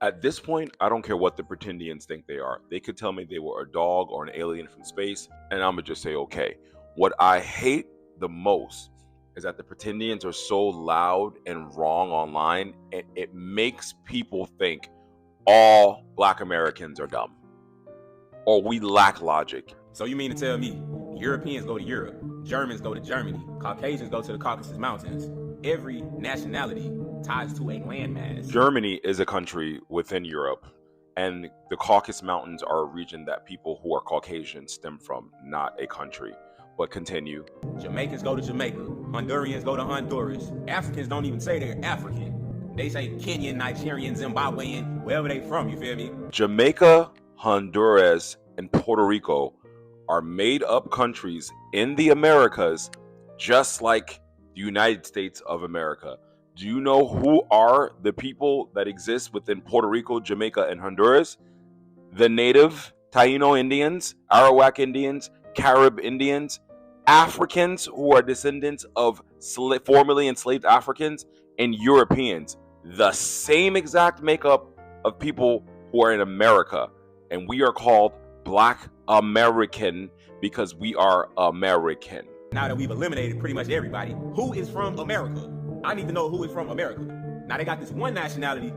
At this point, I don't care what the pretendians think they are. They could tell me they were a dog or an alien from space, and I'm gonna just say, okay. What I hate the most is that the pretendians are so loud and wrong online, and it makes people think all Black Americans are dumb or we lack logic. So you mean to tell me Europeans go to Europe, Germans go to Germany, Caucasians go to the Caucasus Mountains? Every nationality ties to a landmass. Germany is a country within Europe, and the Caucasus Mountains are a region that people who are Caucasian stem from, not a country. But continue. Jamaicans go to Jamaica, Hondurans go to Honduras. Africans don't even say they're African. They say Kenyan, Nigerian, Zimbabwean, wherever they from, you feel me? Jamaica, Honduras, and Puerto Rico are made up countries in the Americas, just like the United States of America. Do you know who are the people that exist within Puerto Rico, Jamaica, and Honduras? The native Taino Indians, Arawak Indians, Carib Indians, Africans who are descendants of formerly enslaved Africans, and Europeans. The same exact makeup of people who are in America. And we are called Black American because we are American. Now that we've eliminated pretty much everybody, who is from America? I need to know who is from America. Now they got this one nationality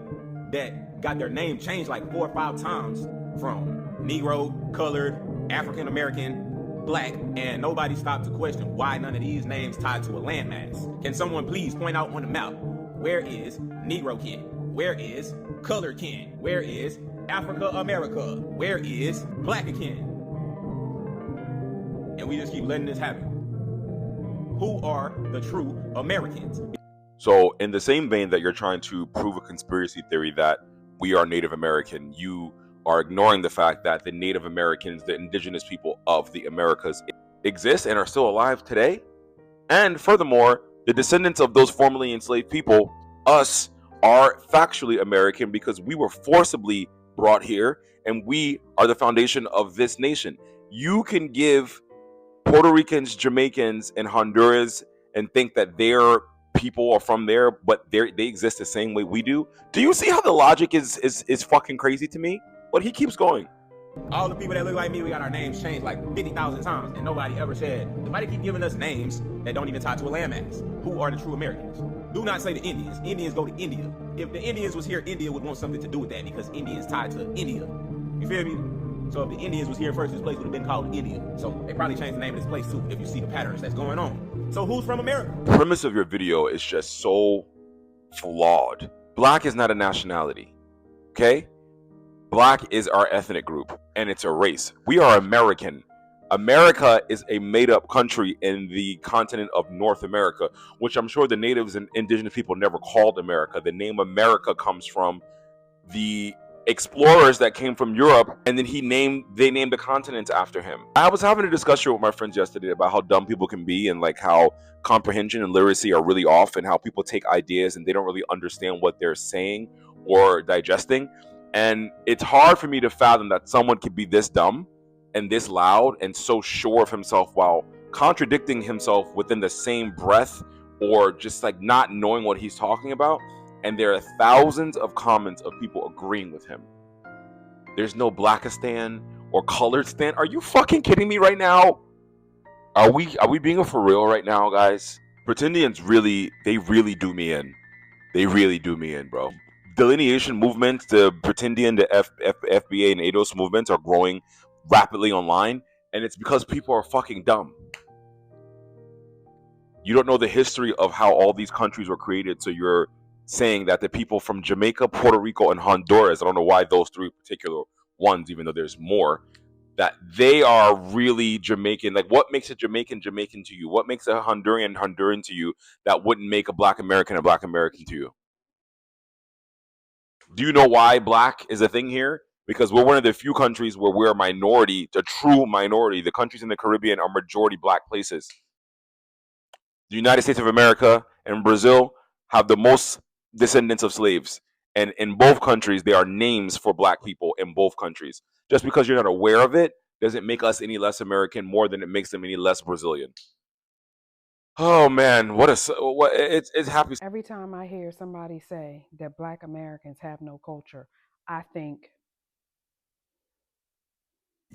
that got their name changed like 4 or 5 times from Negro, colored, African American, Black, and nobody stopped to question why none of these names tied to a landmass. Can someone please point out on the map, where is Negro kin? Where is colored kin? Where is Africa America? Where is Black kin? And we just keep letting this happen. Who are the true Americans? So in the same vein that you're trying to prove a conspiracy theory that we are Native American, you are ignoring the fact that the Native Americans, the indigenous people of the Americas, exist and are still alive today. And furthermore, the descendants of those formerly enslaved people, us, are factually American because we were forcibly brought here and we are the foundation of this nation. You can give Puerto Ricans, Jamaicans, and Honduras and think that their people are from there, but they exist the same way we do. Do you see how the logic is fucking crazy to me? But he keeps going. All the people that look like me, we got our names changed like 50,000 times, and nobody ever said, nobody keep giving us names that don't even tie to a landmass. Who are the true Americans? Do not say the Indians. Indians go to India. If the Indians was here, India would want something to do with that because India is tied to India. You feel me? So if the Indians was here first, this place would have been called India. So they probably changed the name of this place too, if you see the patterns that's going on. So who's from America? The premise of your video is just so flawed. Black is not a nationality, okay? Black is our ethnic group, and it's a race. We are American. America is a made-up country in the continent of North America, which I'm sure the natives and indigenous people never called America. The name America comes from the explorers that came from Europe, and then they named the continents after him. I was having a discussion with my friends yesterday about how dumb people can be and like how comprehension and literacy are really off and how people take ideas and they don't really understand what they're saying or digesting. And it's hard for me to fathom that someone could be this dumb and this loud and so sure of himself while contradicting himself within the same breath or just like not knowing what he's talking about. And there are thousands of comments of people agreeing with him. There's no Blackistan or Colorstan. Are you fucking kidding me right now? Are we being for real right now, guys? Pretendians really do me in. They really do me in, bro. Delineation movements, the Pretendian, the FBA, and ADOS movements are growing rapidly online, and it's because people are fucking dumb. You don't know the history of how all these countries were created, so you're saying that the people from Jamaica, Puerto Rico, and Honduras, I don't know why those 3 particular ones, even though there's more, that they are really Jamaican. Like, what makes a Jamaican Jamaican to you? What makes a Honduran Honduran to you that wouldn't make a Black American a Black American to you? Do you know why Black is a thing here? Because we're one of the few countries where we're a minority, a true minority. The countries in the Caribbean are majority Black places. The United States of America and Brazil have the most descendants of slaves, and in both countries there are names for Black people in both countries. Just because you're not aware of it doesn't make us any less American more than it makes them any less Brazilian. Oh man, it's happy. Every time I hear somebody say that Black Americans have no culture, I think.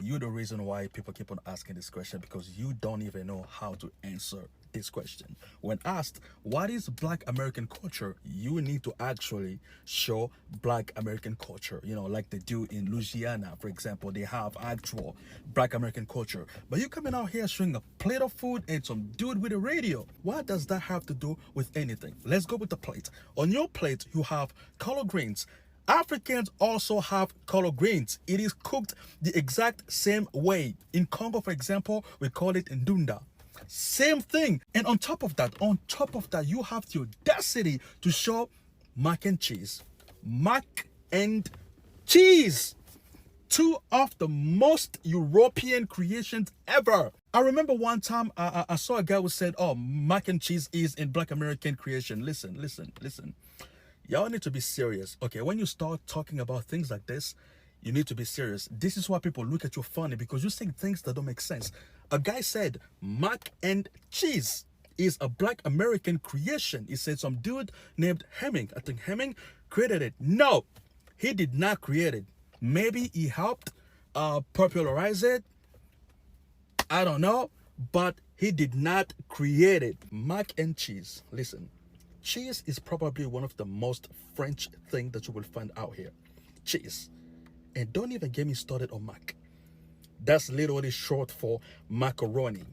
You're the reason why people keep on asking this question, because you don't even know how to answer this question. When asked what is Black American culture, you need to actually show Black American culture. Like they do in Louisiana, for example, they have actual Black American culture. But you coming out here showing a plate of food and some dude with a radio. What does that have to do with anything? Let's go with the plate. On your plate, you have collard greens. Africans also have collard greens. It is cooked the exact same way. In Congo, for example, we call it ndunda. Same thing. And on top of that, you have the audacity to show mac and cheese. Mac and cheese. Two of the most European creations ever. I remember one time I saw a guy who said, "Oh, mac and cheese is in Black American creation." Listen. Y'all need to be serious. Okay, when you start talking about things like this, you need to be serious. This is why people look at you funny, because you're saying things that don't make sense. A guy said mac and cheese is a Black American creation. He said some dude named Hemming, I think Hemming, created it. No, he did not create it. Maybe he helped popularize it. I don't know, but he did not create it. Mac and cheese. Listen. Cheese is probably one of the most French thing that you will find out here. Cheese. And don't even get me started on mac. That's literally short for macaroni.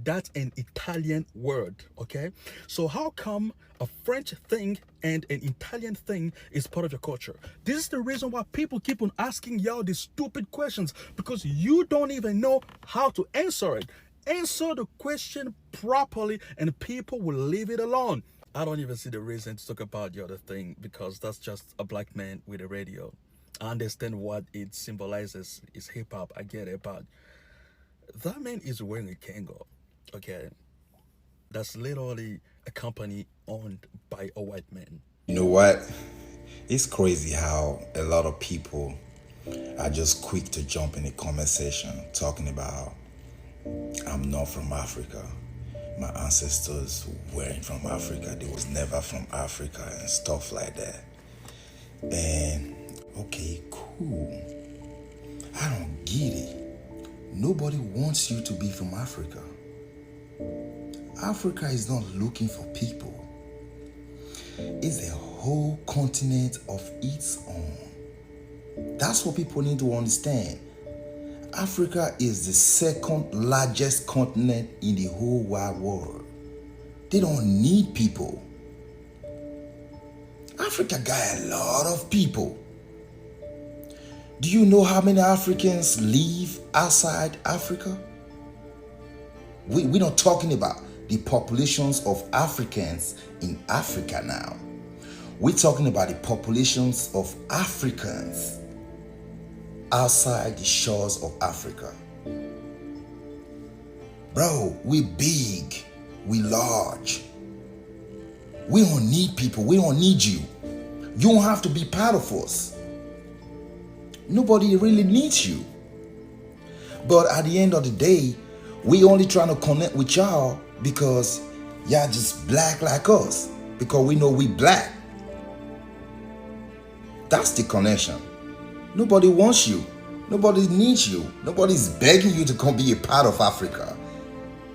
That's an Italian word, okay? So how come a French thing and an Italian thing is part of your culture? This is the reason why people keep on asking y'all these stupid questions, because you don't even know how to answer it. Answer the question properly and people will leave it alone. I don't even see the reason to talk about the other thing, because that's just a black man with a radio. I understand what it symbolizes is hip hop. I get it, but that man is wearing a Kango. Okay, that's literally a company owned by a white man. You know what? It's crazy how a lot of people are just quick to jump in the comment section talking about I'm not from Africa. My ancestors weren't from Africa. They was never from Africa and stuff like that. And okay, cool. I don't get it. Nobody wants you to be from Africa. Africa is not looking for people. It's a whole continent of its own. That's what people need to understand. Africa is the second largest continent in the whole wide world. They don't need people. Africa got a lot of people. Do you know how many Africans live outside Africa? We're not talking about the populations of Africans in Africa now. We're talking about the populations of Africans outside the shores of Africa. Bro, we big, we large. We don't need people, we don't need you. You don't have to be part of us. Nobody really needs you. But at the end of the day, we only trying to connect with y'all because y'all just black like us. Because we know we black. That's the connection. Nobody wants you. Nobody needs you. Nobody's begging you to come be a part of Africa.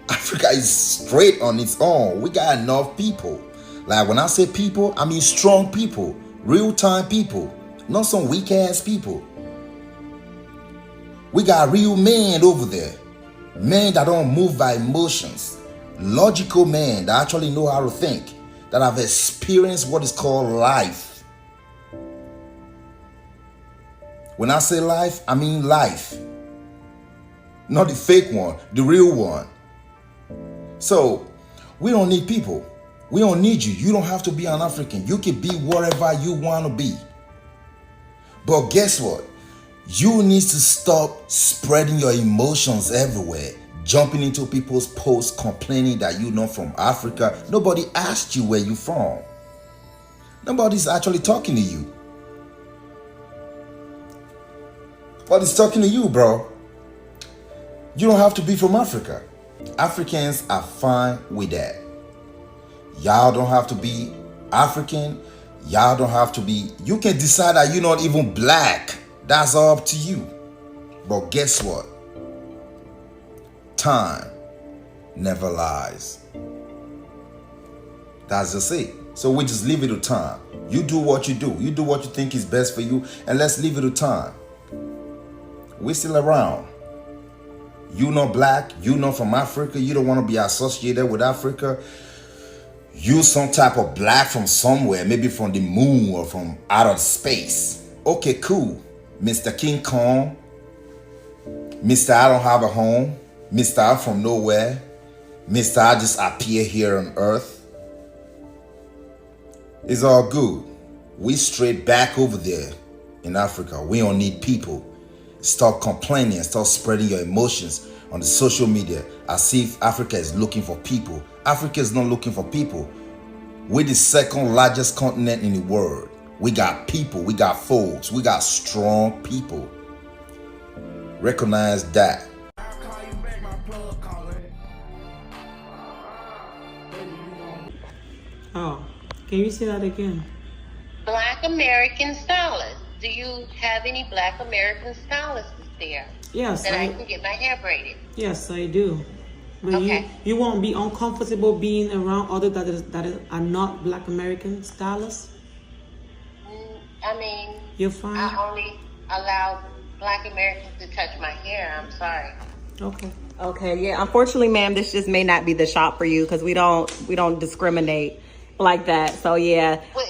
Africa is straight on its own. We got enough people. Like when I say people, I mean strong people, real-time people, not some weak-ass people. We got real men over there. Men that don't move by emotions. Logical men that actually know how to think. That have experienced what is called life. When I say life, I mean life. Not the fake one, the real one. So, we don't need people. We don't need you. You don't have to be an African. You can be whatever you want to be. But guess what? You need to stop spreading your emotions everywhere. Jumping into people's posts complaining that you're not from Africa. Nobody asked you where you're from. Nobody's actually talking to you. Nobody's talking to you, bro. You don't have to be from Africa. Africans are fine with that. Y'all don't have to be African. Y'all don't have to be, you can decide that you're not even black. That's all up to you. But guess what? Time never lies. That's just it. So we just leave it to time. You do what you do. You do what you think is best for you, and let's leave it to time. We're still around. You not black, you not from Africa, you don't want to be associated with Africa. You some type of black from somewhere, maybe from the moon or from outer space. Okay, cool. Mr. King Kong, Mr. I don't have a home, Mr. I'm from nowhere, Mr. I just appear here on earth. It's all good. We straight back over there in Africa. We don't need people. Stop complaining and stop spreading your emotions on the social media as if Africa is looking for people. Africa is not looking for people. We're the second largest continent in the world. We got people, we got folks, we got strong people. Recognize that. Oh, can you say that again? Black American stylists. Do you have any Black American stylists there? Yes. That I can get my hair braided? Yes, I do. But Okay. you won't be uncomfortable being around others that are not Black American stylists? I mean, You're fine? I only allow Black Americans to touch my hair. I'm sorry. Okay. Okay, yeah. Unfortunately, ma'am, this just may not be the shop for you because we don't discriminate like that. So yeah. Well,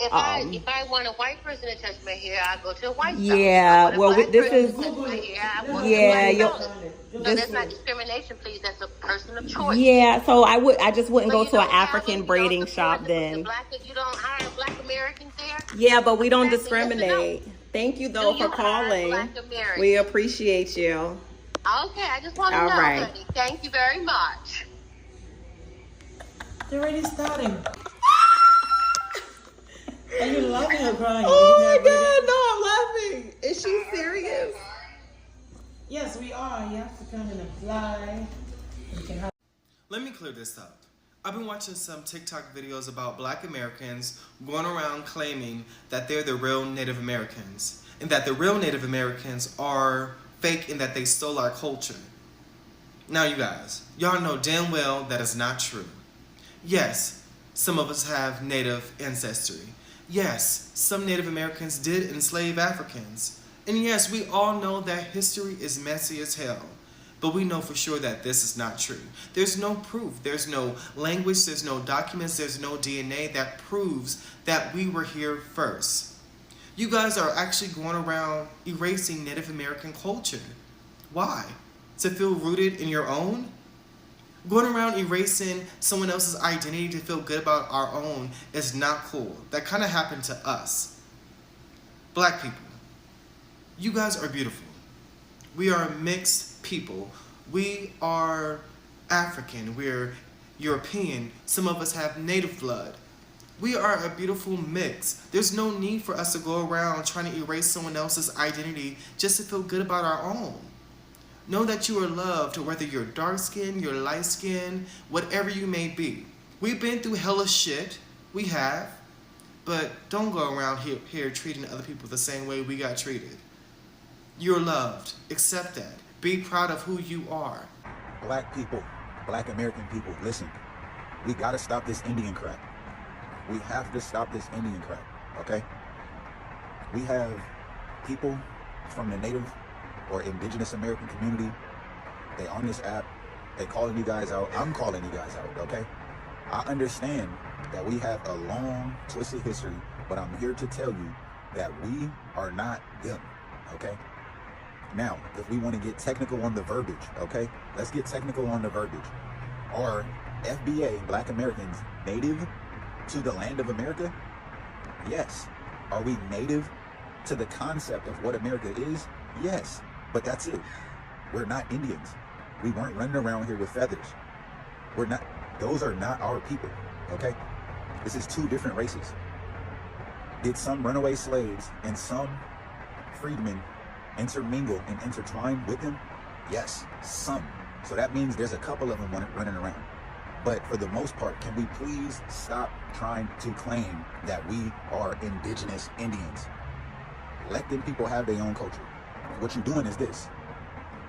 if I want a white person to touch my hair, I go to a white stylist. Yeah, If I well, want a this black is- person to touch my hair, I go to Yeah, a you'll- black stylist. So that's not discrimination, please. That's a personal choice. Yeah, so I just wouldn't Well, go you to an don't have African them, you braiding don't support shop the then. you don't hire Black Americans there? Yeah, but we don't Exactly, yes or no? discriminate. Thank you though Do for you hire calling. Black Americans? We appreciate you. Okay, I just want to All know, right. honey. Thank you very much. They're already starting. Are you laughing or crying? Oh my God, no, I'm laughing. Is she serious? Yes, we are. You have to come and apply. You can have. Let me clear this up. I've been watching some TikTok videos about Black Americans going around claiming that they're the real Native Americans and that the real Native Americans are fake and that they stole our culture. Now you guys, y'all know damn well that is not true. Yes, some of us have Native ancestry. Yes, some Native Americans did enslave Africans. And yes, we all know that history is messy as hell. But we know for sure that this is not true. There's no proof. There's no language. There's no documents. There's no DNA that proves that we were here first. You guys are actually going around erasing Native American culture. Why? To feel rooted in your own? Going around erasing someone else's identity to feel good about our own is not cool. That kind of happened to us. Black people, you guys are beautiful. We are mixed people. We are African. We're European. Some of us have native blood. We are a beautiful mix. There's no need for us to go around trying to erase someone else's identity just to feel good about our own. Know that you are loved, whether you're dark skinned, you're light skinned, whatever you may be. We've been through hella shit. We have. But don't go around here treating other people the same way we got treated. You're loved. Accept that. Be proud of who you are. Black people, Black American people, listen. We gotta stop this Indian crap. We have to stop this Indian crap, okay? We have people from the Native or Indigenous American community. They on this app. They calling you guys out. I'm calling you guys out, okay? I understand that we have a long, twisted history, but I'm here to tell you that we are not them, okay? Now, if we want to get technical on the verbiage, okay? Let's get technical on the verbiage. Are FBA, Black Americans, native to the land of America? Yes. Are we native to the concept of what America is? Yes. But that's it. We're not Indians. We weren't running around here with feathers. We're not, those are not our people, okay? This is two different races. Did some runaway slaves and some freedmen intermingle and intertwine with them? Yes, some. So that means there's a couple of them running around. But for the most part, can we please stop trying to claim that we are indigenous Indians? Let them people have their own culture. What you're doing is this.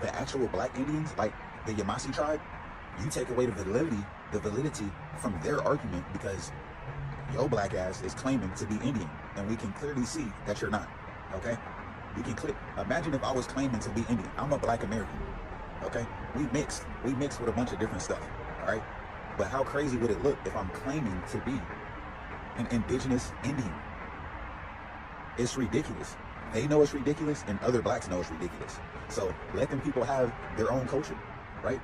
The actual black Indians, like the Yamasee tribe, you take away the validity from their argument because your black ass is claiming to be Indian, and we can clearly see that you're not, okay? You can click. Imagine if I was claiming to be Indian. I'm a black American, okay? We mixed with a bunch of different stuff, all right? But how crazy would it look if I'm claiming to be an indigenous Indian? It's ridiculous. They know it's ridiculous, and other blacks know it's ridiculous. So let them people have their own culture, right?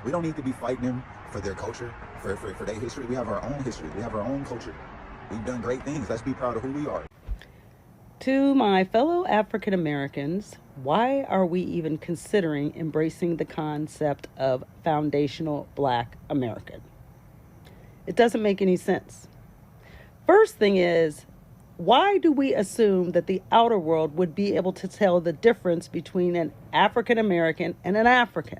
We don't need to be fighting them for their culture, for their history. We have our own history. We have our own culture. We've done great things. Let's be proud of who we are. To my fellow African Americans, why are we even considering embracing the concept of foundational Black American? It doesn't make any sense. First thing is, why do we assume that the outer world would be able to tell the difference between an African American and an African?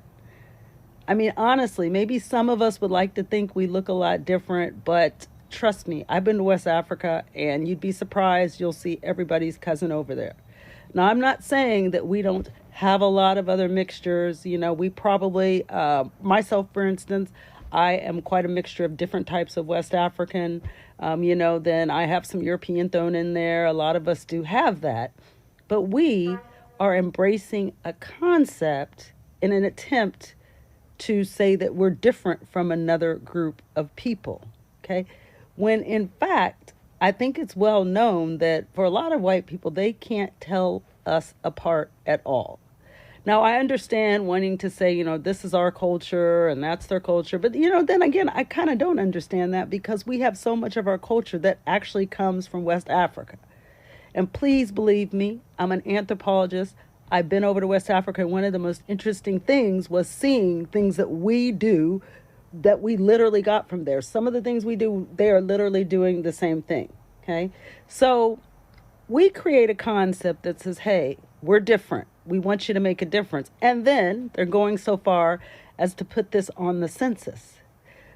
I mean, honestly, maybe some of us would like to think we look a lot different, but trust me, I've been to West Africa, and you'd be surprised you'll see everybody's cousin over there. Now, I'm not saying that we don't have a lot of other mixtures. You know, we probably, myself, for instance, I am quite a mixture of different types of West African. Then I have some European thrown in there. A lot of us do have that. But we are embracing a concept in an attempt to say that we're different from another group of people, okay? When in fact, I think it's well known that for a lot of white people, they can't tell us apart at all. Now, I understand wanting to say, this is our culture and that's their culture. But, then again, I kind of don't understand that because we have so much of our culture that actually comes from West Africa. And please believe me, I'm an anthropologist. I've been over to West Africa, and one of the most interesting things was seeing things that we do that we literally got from there. Some of the things we do, they are literally doing the same thing, okay? So we create a concept that says, hey, we're different. We want you to make a difference. And then they're going so far as to put this on the census.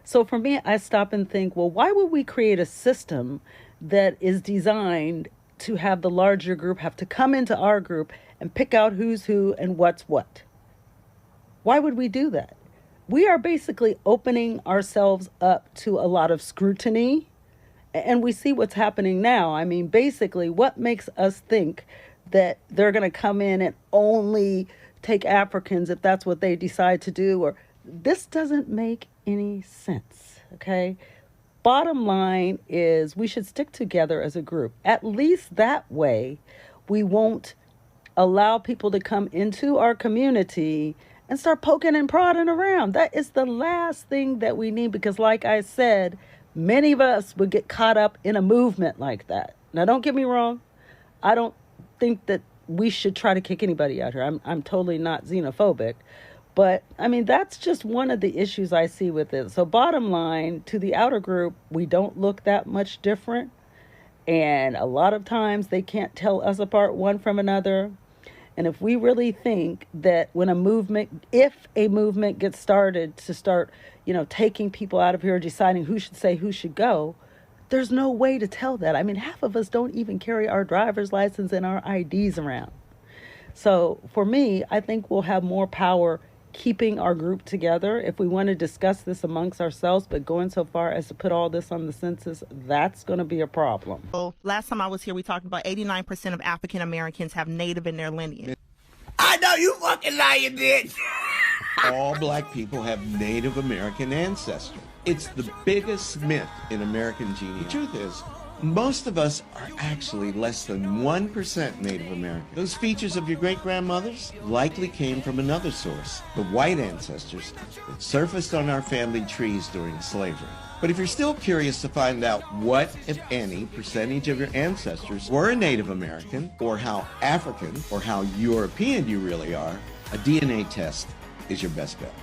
So for me, I stop and think, well, why would we create a system that is designed to have the larger group have to come into our group and pick out who's who and what's what? Why would we do that? We are basically opening ourselves up to a lot of scrutiny, and we see what's happening now. I mean, basically, what makes us think that they're going to come in and only take Africans if that's what they decide to do? Or this doesn't make any sense, okay? Bottom line is we should stick together as a group. At least that way, we won't allow people to come into our community and start poking and prodding around. That is the last thing that we need because, like I said, many of us would get caught up in a movement like that. Now, don't get me wrong. I don't think that we should try to kick anybody out here. I'm totally not xenophobic. But, I mean, that's just one of the issues I see with it. So bottom line, to the outer group, we don't look that much different. And a lot of times they can't tell us apart one from another. And if we really think that when if a movement gets started to start, taking people out of here, deciding who should stay, who should go, there's no way to tell that. I mean, half of us don't even carry our driver's license and our IDs around. So for me, I think we'll have more power keeping our group together if we want to discuss this amongst ourselves, but going so far as to put all this on the census, that's going to be a problem. Well, last time I was here, we talked about 89% of African Americans have Native in their lineage. I know you fucking lying, bitch. All black people have Native American ancestry. It's the biggest myth in American genealogy. The truth is, most of us are actually less than 1% Native American. Those features of your great-grandmothers likely came from another source, the white ancestors that surfaced on our family trees during slavery. But if you're still curious to find out what, if any, percentage of your ancestors were Native American, or how African or how European you really are, a DNA test is your best bet.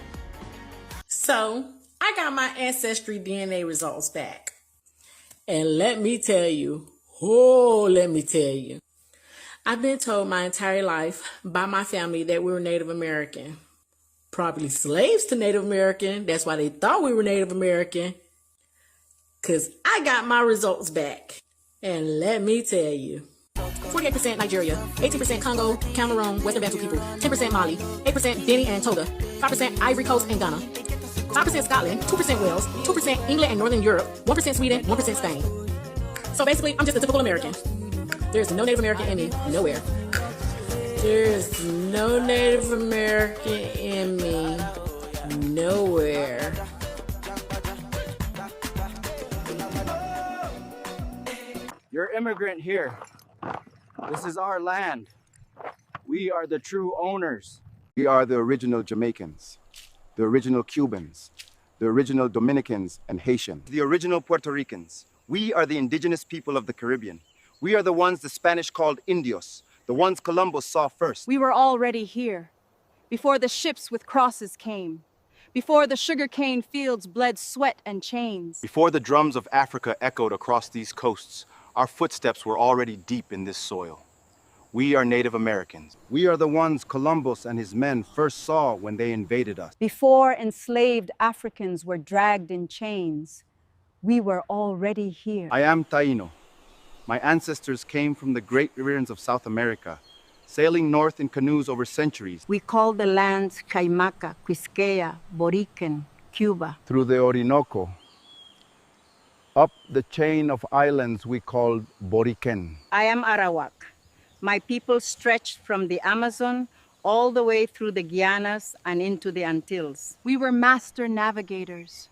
So, I got my ancestry DNA results back. And let me tell you, I've been told my entire life by my family that we were Native American. Probably slaves to Native American. That's why they thought we were Native American. Because I got my results back. And let me tell you. 48% Nigeria, 18% Congo, Cameroon, Western Bantu people, 10% Mali, 8% Benin and Togo, 5% Ivory Coast and Ghana, 5% Scotland, 2% Wales, 2% England and Northern Europe, 1% Sweden, 1% Spain. So basically, I'm just a typical American. There's no Native American in me, nowhere. There's no Native American in me, nowhere. You're immigrant here. This is our land. We are the true owners. We are the original Jamaicans, the original Cubans, the original Dominicans and Haitians, the original Puerto Ricans. We are the indigenous people of the Caribbean. We are the ones the Spanish called Indios, the ones Columbus saw first. We were already here, before the ships with crosses came, before the sugarcane fields bled sweat and chains. Before the drums of Africa echoed across these coasts, our footsteps were already deep in this soil. We are Native Americans. We are the ones Columbus and his men first saw when they invaded us. Before enslaved Africans were dragged in chains, we were already here. I am Taino. My ancestors came from the great rivers of South America, sailing north in canoes over centuries. We call the lands Caimaca, Quisqueya, Borican, Cuba. Through the Orinoco, up the chain of islands we called Boriken. I am Arawak. My people stretched from the Amazon all the way through the Guianas and into the Antilles. We were master navigators.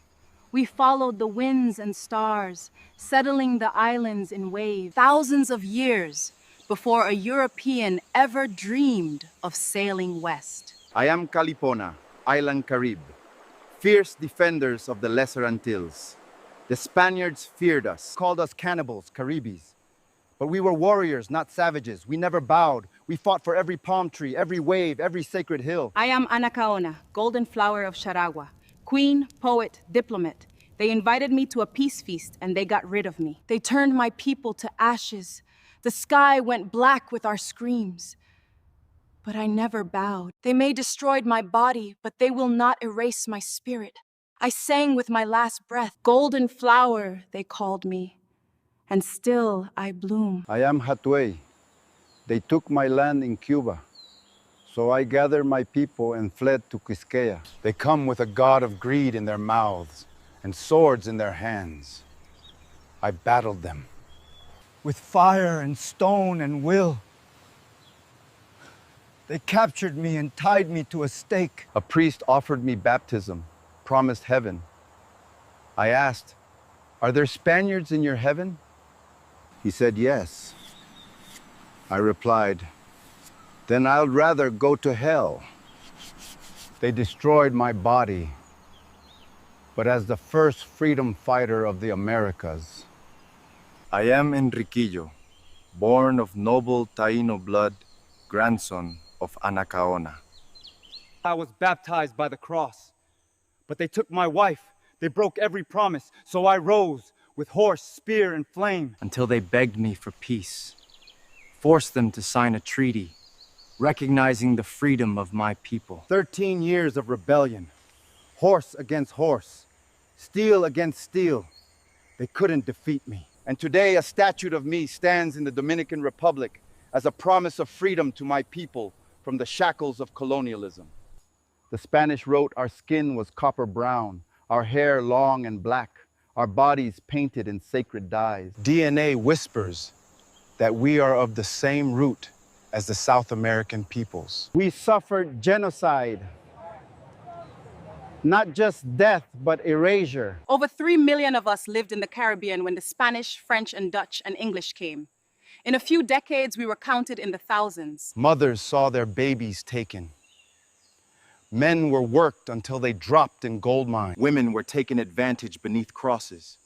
We followed the winds and stars, settling the islands in waves, thousands of years before a European ever dreamed of sailing west. I am Calipona, Island Carib, fierce defenders of the Lesser Antilles. The Spaniards feared us, called us cannibals, Caribes. But we were warriors, not savages. We never bowed. We fought for every palm tree, every wave, every sacred hill. I am Anacaona, golden flower of Charagua, queen, poet, diplomat. They invited me to a peace feast and they got rid of me. They turned my people to ashes. The sky went black with our screams. But I never bowed. They may destroyed my body, but they will not erase my spirit. I sang with my last breath. Golden flower, they called me. And still I bloom. I am Hatuey. They took my land in Cuba. So I gathered my people and fled to Quisqueya. They come with a god of greed in their mouths and swords in their hands. I battled them. With fire and stone and will. They captured me and tied me to a stake. A priest offered me baptism, promised heaven. I asked, "Are there Spaniards in your heaven?" He said, "Yes." I replied, "Then I'd rather go to hell." They destroyed my body. But as the first freedom fighter of the Americas, I am Enriquillo, born of noble Taino blood, grandson of Anacaona. I was baptized by the cross, but they took my wife. They broke every promise, so I rose with horse, spear, and flame. Until they begged me for peace, forced them to sign a treaty, recognizing the freedom of my people. 13 years of rebellion, horse against horse, steel against steel. They couldn't defeat me. And today a statue of me stands in the Dominican Republic as a promise of freedom to my people from the shackles of colonialism. The Spanish wrote our skin was copper brown, our hair long and black, our bodies painted in sacred dyes. DNA whispers that we are of the same root as the South American peoples. We suffered genocide, not just death, but erasure. Over 3 million of us lived in the Caribbean when the Spanish, French, and Dutch and English came. In a few decades, we were counted in the thousands. Mothers saw their babies taken. Men were worked until they dropped in gold mines. Women were taken advantage beneath crosses.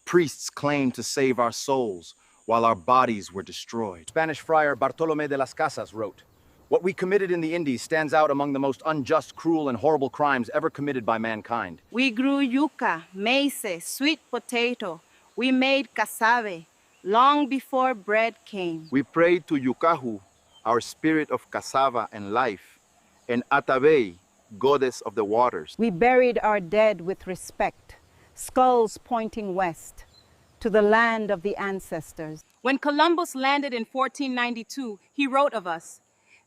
Priests claimed to save our souls while our bodies were destroyed. Spanish friar Bartolomé de las Casas wrote, "What we committed in the Indies stands out among the most unjust, cruel, and horrible crimes ever committed by mankind." We grew yuca, maize, sweet potato. We made cassave long before bread came. We prayed to Yucahu, our spirit of cassava and life, and Atabey, goddess of the waters. We buried our dead with respect, skulls pointing west to the land of the ancestors. When Columbus landed in 1492, he wrote of us,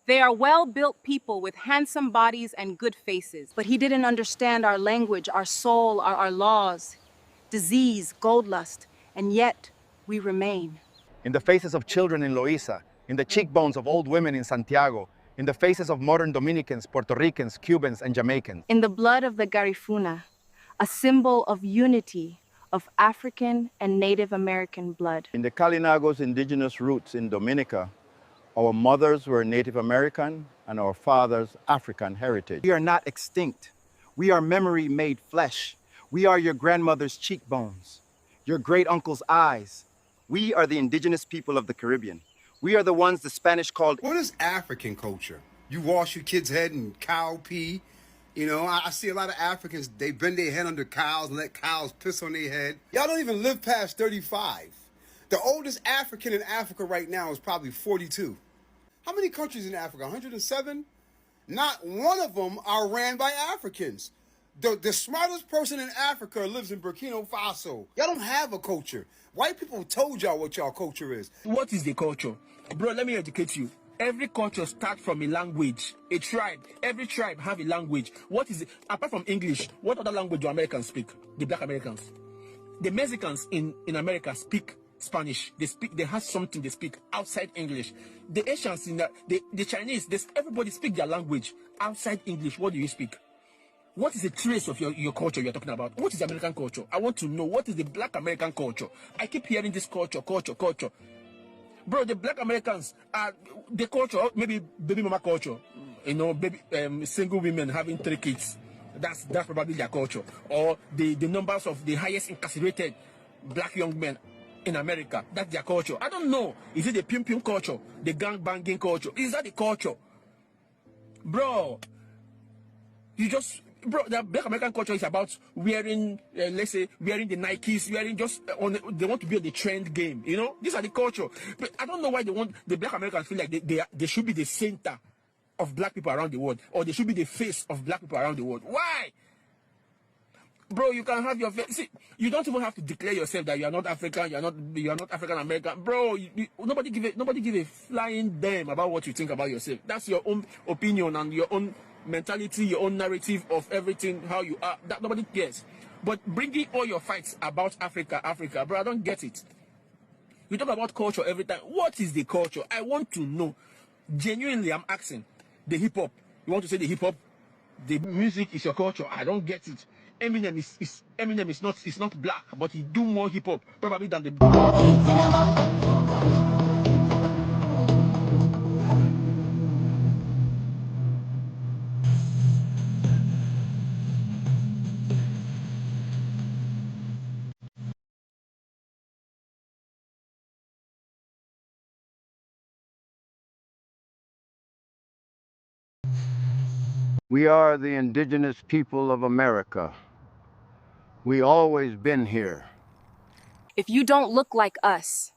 "They are well-built people with handsome bodies and good faces." But he didn't understand our language, our soul, our laws, disease, gold lust, and yet we remain. In the faces of children in Loíza, in the cheekbones of old women in Santiago, in the faces of modern Dominicans, Puerto Ricans, Cubans, and Jamaicans. In the blood of the Garifuna, a symbol of unity of African and Native American blood. In the Kalinago's indigenous roots in Dominica, our mothers were Native American and our fathers African heritage. We are not extinct. We are memory made flesh. We are your grandmother's cheekbones, your great uncle's eyes. We are the indigenous people of the Caribbean. We are the ones the Spanish called... What is African culture? You wash your kid's head in cow pee. You know, I see a lot of Africans, they bend their head under cows and let cows piss on their head. Y'all don't even live past 35. The oldest African in Africa right now is probably 42. How many countries in Africa? 107? Not one of them are ran by Africans. The smartest person in Africa lives in Burkina Faso. Y'all don't have a culture. White people told y'all what y'all culture is. What is the culture? Bro, let me educate you. Every culture starts from a language, a tribe. Every tribe have a language. What is it? Apart from English, what other language do Americans speak? The black Americans. The Mexicans in America speak Spanish. They have something they speak outside English. The Asians, the Chinese, everybody speak their language outside English. What do you speak? What is the trace of your culture you're talking about? What is the American culture? I want to know, what is the black American culture? I keep hearing this culture. Bro, the black Americans are the culture, maybe baby mama culture. You know, baby single women having 3 kids. That's probably their culture. Or the numbers of the highest incarcerated black young men in America. That's their culture. I don't know. Is it the pim culture? The gang banging culture? Is that the culture? Bro, the black American culture is about wearing, let's say, wearing the Nikes, wearing they want to be on the trend game, you know? These are the culture. But I don't know why the black Americans feel like they should be the center of black people around the world, or they should be the face of black people around the world. Why? Bro, you can have your face. See, you don't even have to declare yourself that you are not African, you are not African American. Bro, nobody give a flying damn about what you think about yourself. That's your own opinion and your own mentality, your own narrative of everything, how you are. That nobody cares. But bringing all your fights about Africa, bro, I don't get it. You talk about culture every time. What is the culture? I want to know. Genuinely, I'm asking. The hip hop. You want to say the hip hop? The music is your culture. I don't get it. Eminem is not black, but he do more hip hop probably than the. We are the indigenous people of America. We always been here. If you don't look like us,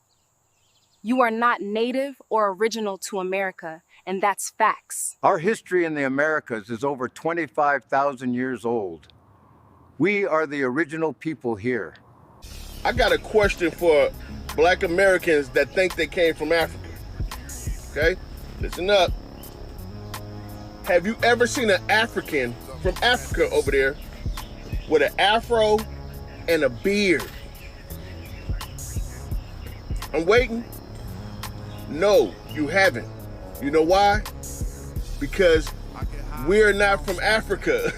you are not native or original to America, and that's facts. Our history in the Americas is over 25,000 years old. We are the original people here. I got a question for black Americans that think they came from Africa. Okay, listen up. Have you ever seen an African from Africa over there with an afro and a beard? I'm waiting. No, you haven't. You know why? Because we're not from Africa.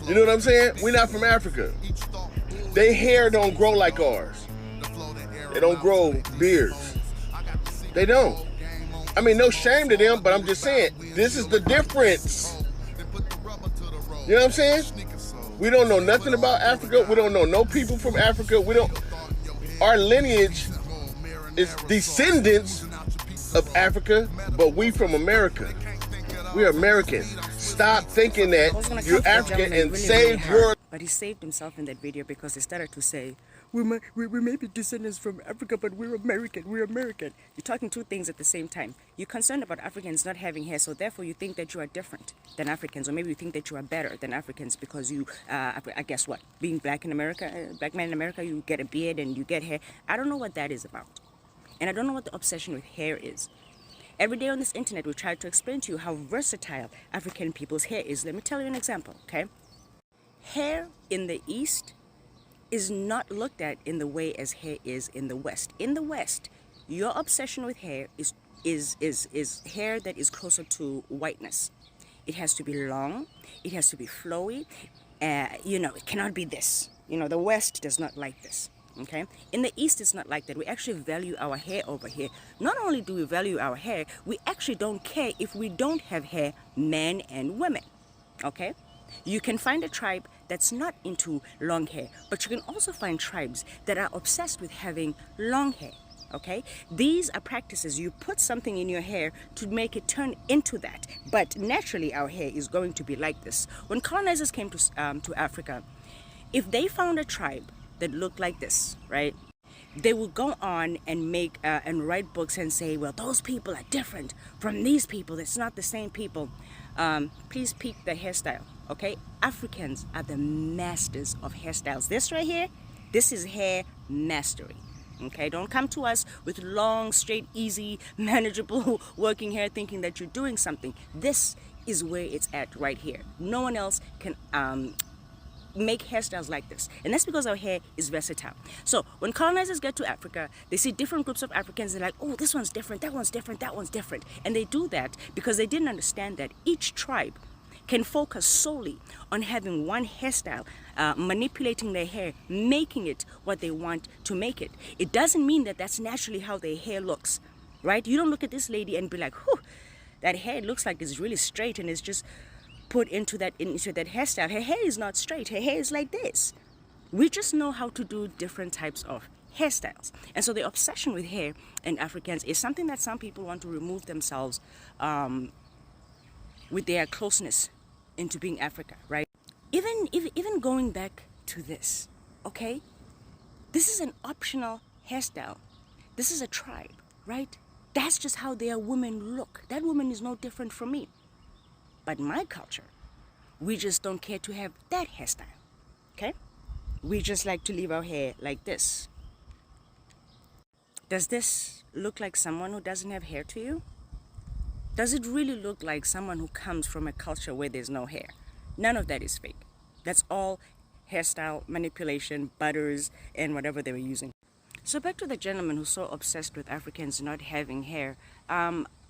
You know what I'm saying? We're not from Africa. Their hair don't grow like ours. They don't grow beards. They don't. I mean, no shame to them, but I'm just saying, this is the difference. You know what I'm saying? We don't know nothing about Africa. We don't know no people from Africa. Our lineage is descendants of Africa, but we from America. We're Americans. Stop thinking that you're African and save your... But he saved himself in that video because he started to say, we may be descendants from Africa, but we're American. We're American. You're talking two things at the same time. You're concerned about Africans not having hair, so therefore you think that you are different than Africans, or maybe you think that you are better than Africans because you, I guess what, being black in America, black man in America, you get a beard and you get hair. I don't know what that is about. And I don't know what the obsession with hair is. Every day on this internet, we try to explain to you how versatile African people's hair is. Let me tell you an example, okay? Hair in the East is not looked at in the way as hair is in the West. In the West, your obsession with hair is hair that is closer to whiteness. It has to be long, it has to be flowy, it cannot be this. The West does not like this. Okay, in the East, it's not like that. We actually value our hair over here. Not only do we value our hair, we actually don't care if we don't have hair, men and women. Okay, you can find a tribe that's not into long hair, but you can also find tribes that are obsessed with having long hair. Okay, these are practices. You put something in your hair to make it turn into that, but naturally our hair is going to be like this. When colonizers came to Africa, if they found a tribe that looked like this, right? They would go on and make and write books and say, well, those people are different from these people. It's not the same people. Please peek the hairstyle, okay? Africans are the masters of hairstyles. This right here, this is hair mastery, okay? Don't come to us with long, straight, easy, manageable working hair thinking that you're doing something. This is where it's at right here. No one else can make hairstyles like this, and that's because our hair is versatile. So when colonizers get to Africa, they see different groups of Africans. They're like, oh, this one's different, that one's different, that one's different, and they do that because they didn't understand that each tribe can focus solely on having one hairstyle, manipulating their hair, making it what they want to make it. It doesn't mean that that's naturally how their hair looks, right? You don't look at this lady and be like, whew, that hair looks like it's really straight and it's just put into that hairstyle. Her hair is not straight. Her hair is like this. We just know how to do different types of hairstyles. And so the obsession with hair in Africans is something that some people want to remove themselves with their closeness into being Africa, right? Even going back to this, okay? This is an optional hairstyle. This is a tribe, right? That's just how their women look. That woman is no different from me. But my culture, we just don't care to have that hairstyle, okay? We just like to leave our hair like this. Does this look like someone who doesn't have hair to you? Does it really look like someone who comes from a culture where there's no hair? None of that is fake. That's all hairstyle manipulation, butters, and whatever they were using. So back to the gentleman who's so obsessed with Africans not having hair.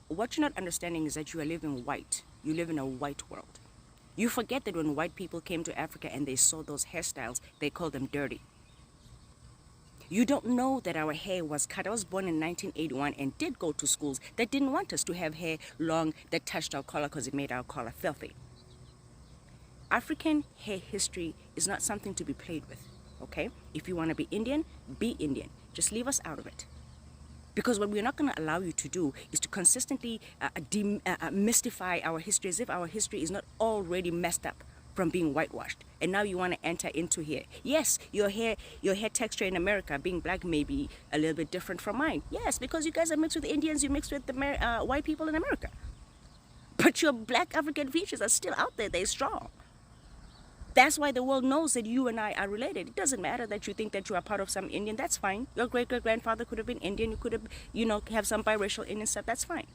What you're not understanding is that you are living white. You live in a white world. You forget that when white people came to Africa and they saw those hairstyles, they called them dirty. You don't know that our hair was cut. I was born in 1981 and did go to schools that didn't want us to have hair long that touched our collar because it made our collar filthy. African hair history is not something to be played with, okay? If you want to be Indian, be Indian. Just leave us out of it. Because what we're not going to allow you to do is to consistently mystify our history as if our history is not already messed up from being whitewashed. And now you want to enter into here. Yes, your hair texture in America, being black, may be a little bit different from mine. Yes, because you guys are mixed with Indians, you mixed with the white people in America. But your black African features are still out there. They're strong. That's why the world knows that you and I are related. It doesn't matter that you think that you are part of some Indian. That's fine. Your great-great-grandfather could have been Indian. You could have, have some biracial Indian stuff. That's fine.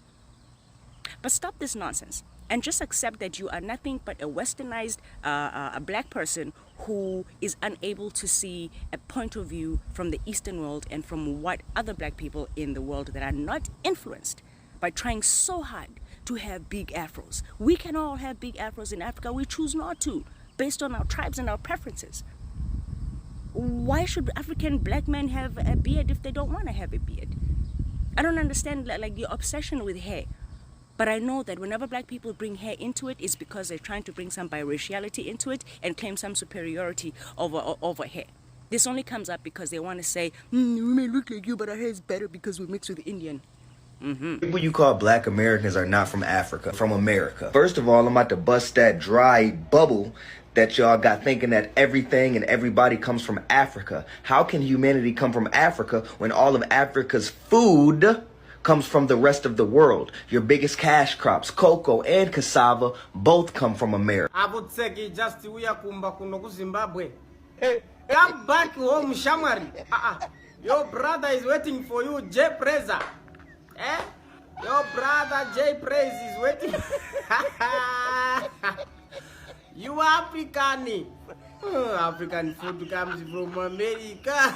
But stop this nonsense and just accept that you are nothing but a westernized a black person who is unable to see a point of view from the Eastern world and from what other black people in the world that are not influenced by trying so hard to have big afros. We can all have big afros in Africa. We choose not to, based on our tribes and our preferences. Why should African black men have a beard if they don't want to have a beard? I don't understand like your obsession with hair. But I know that whenever black people bring hair into it, it's because they're trying to bring some biraciality into it and claim some superiority over hair. This only comes up because they want to say, we may look like you, but our hair is better because we mix with Indian. People you call black Americans are not from Africa, from America. First of all, I'm about to bust that dry bubble that y'all got thinking that everything and everybody comes from Africa. How can humanity come from Africa when all of Africa's food comes from the rest of the world? Your biggest cash crops, cocoa and cassava, both come from America. Abutseki just we are kumba kuno ku Zimbabwe. Hey, come back home, Shamari. Your brother is waiting for you, Jay Preza. Eh? Your brother Jay Praise is waiting. You African. African food comes from America.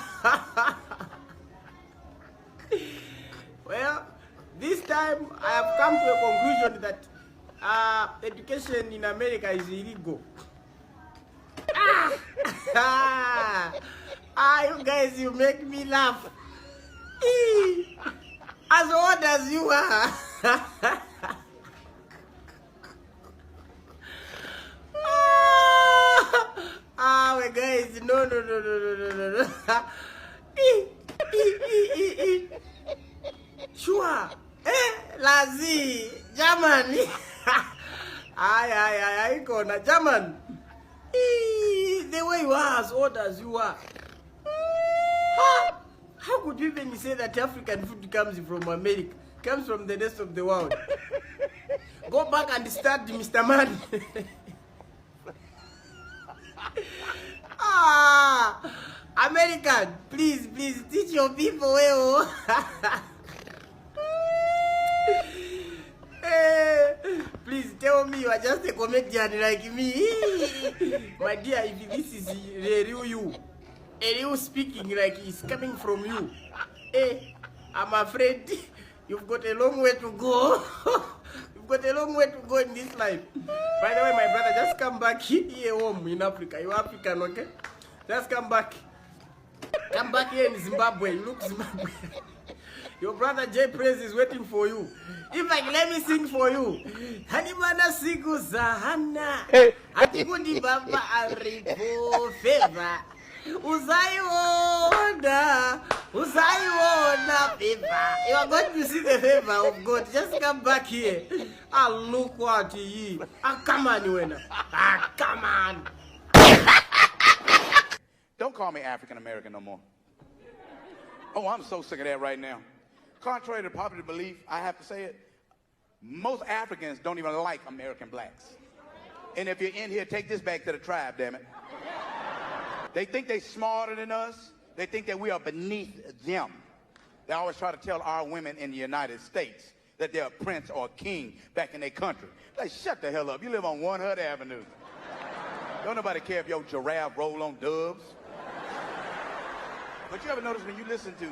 Well, this time I have come to a conclusion that education in America is illegal. You guys, you make me laugh. As old as you are. My guys, no. Sure. Lazy. Germany. I gonna German. The way you are as old as you are. How could you even say that African food comes from America? Comes from the rest of the world? Go back and start Mr. Man. American, please teach your people well. Please tell me you are just a comedian like me. My dear, if this is the real you, a real speaking like it's coming from you, I'm afraid you've got a long way to go. You've got a long way to go in this life. By the way, my brother, just come back here home in Africa. You're African, okay? Just come back. Come back here in Zimbabwe. You look Zimbabwe. Your brother Jay Praise is waiting for you. In fact, let me sing for you. Hanimana siku zahana. Atikundi baba aripo favor. Uzaiona favor. You are going to see the favor of God. Just come back here. Look what he. Come on, Wena. Come on. Don't call me African American no more. Oh, I'm so sick of that right now. Contrary to popular belief, I have to say it, most Africans don't even like American blacks. And if you're in here, take this back to the tribe, damn it. They think they're smarter than us. They think that we are beneath them. They always try to tell our women in the United States that they're a prince or a king back in their country. Like, shut the hell up. You live on One Hood Avenue. Don't nobody care if your giraffe roll on dubs. But you ever notice when you listen to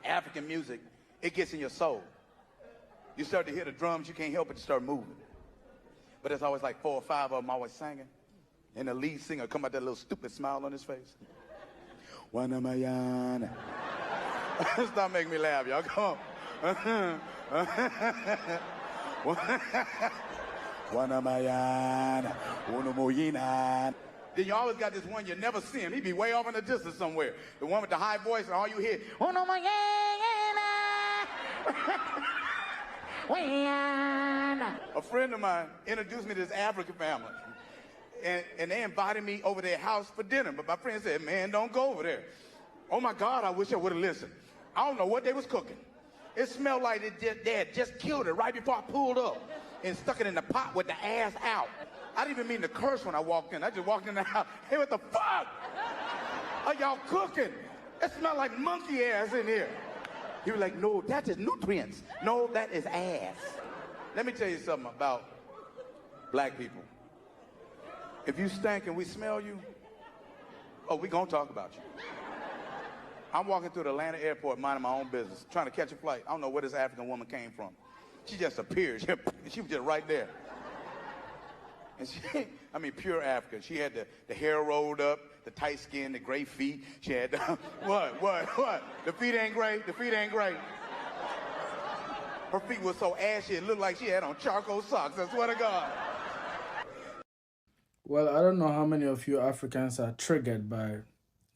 African music, it gets in your soul. You start to hear the drums, you can't help but to start moving. But there's always like 4 or 5 of them always singing. And the lead singer come out that little stupid smile on his face. Wanamayana. Stop making me laugh, y'all. Come on. Wanamayana. Unamoyina. Then you always got this one you never see him. He be way off in the distance somewhere. The one with the high voice and all you hear, a friend of mine introduced me to this African family. And they invited me over their house for dinner. But my friend said, man, don't go over there. Oh my God, I wish I would have listened. I don't know what they was cooking. It smelled like they had just killed it right before I pulled up and stuck it in the pot with the ass out. I didn't even mean to curse when I walked in. I just walked in the house. Hey, what the fuck are y'all cooking? It smelled like monkey ass in here. He was like, no, that is nutrients. No, that is ass. Let me tell you something about black people. If you stink and we smell you, oh, we gonna talk about you. I'm walking through the Atlanta airport minding my own business, trying to catch a flight. I don't know where this African woman came from. She just appeared. She was just right there. And she, I mean, pure African. She had the hair rolled up, the tight skin, the gray feet. She had, what? The feet ain't gray? The feet ain't gray. Her feet were so ashy, it looked like she had on charcoal socks, I swear to God. Well, I don't know how many of you Africans are triggered by